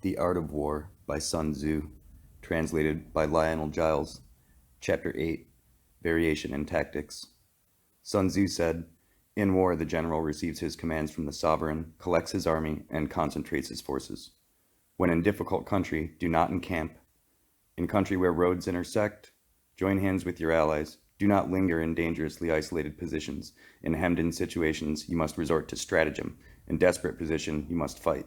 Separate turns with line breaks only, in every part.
The Art of War by Sun Tzu, translated by Lionel Giles. Chapter 8, Variation in Tactics. Sun Tzu said, "In war, the general receives his commands from the sovereign, collects his army, and concentrates his forces. When in difficult country, do not encamp. In country where roads intersect, join hands with your allies. Do not linger in dangerously isolated positions. In hemmed-in situations, you must resort to stratagem. In desperate position, you must fight.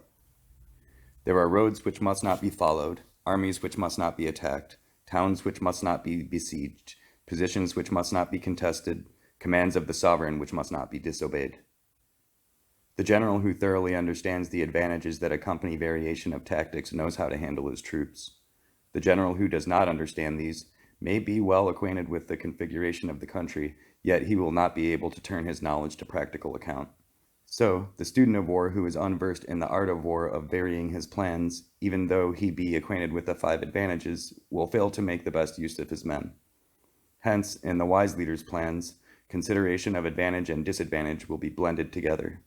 There are roads which must not be followed, armies which must not be attacked, towns which must not be besieged, positions which must not be contested, commands of the sovereign which must not be disobeyed." The general who thoroughly understands the advantages that accompany variation of tactics knows how to handle his troops. The general who does not understand these may be well acquainted with the configuration of the country, yet he will not be able to turn his knowledge to practical account. So, the student of war who is unversed in the art of war of varying his plans, even though he be acquainted with the 5 advantages, will fail to make the best use of his men. Hence, in the wise leader's plans, consideration of advantage and disadvantage will be blended together.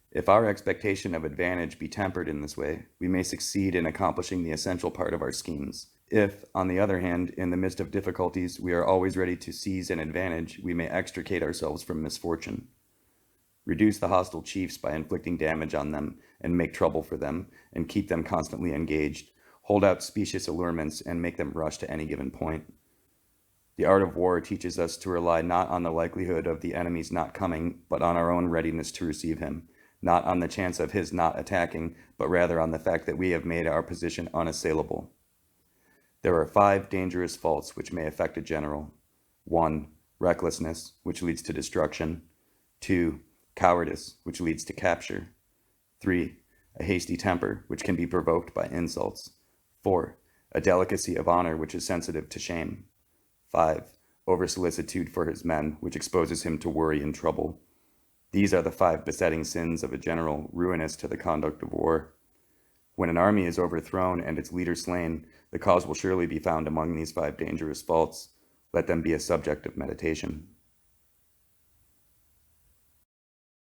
If our expectation of advantage be tempered in this way, we may succeed in accomplishing the essential part of our schemes. If, on the other hand, in the midst of difficulties, we are always ready to seize an advantage, we may extricate ourselves from misfortune. Reduce the hostile chiefs by inflicting damage on them, and make trouble for them, and keep them constantly engaged. Hold out specious allurements, and make them rush to any given point. The art of war teaches us to rely not on the likelihood of the enemy's not coming, but on our own readiness to receive him, not on the chance of his not attacking, but rather on the fact that we have made our position unassailable. There are 5 dangerous faults which may affect a general. 1. Recklessness, which leads to destruction. 2. Cowardice, which leads to capture. 3. A hasty temper, which can be provoked by insults. 4. A delicacy of honor, which is sensitive to shame. 5. Over-solicitude for his men, which exposes him to worry and trouble. These are the 5 besetting sins of a general, ruinous to the conduct of war. When an army is overthrown and its leader slain, the cause will surely be found among these 5 dangerous faults. Let them be a subject of meditation.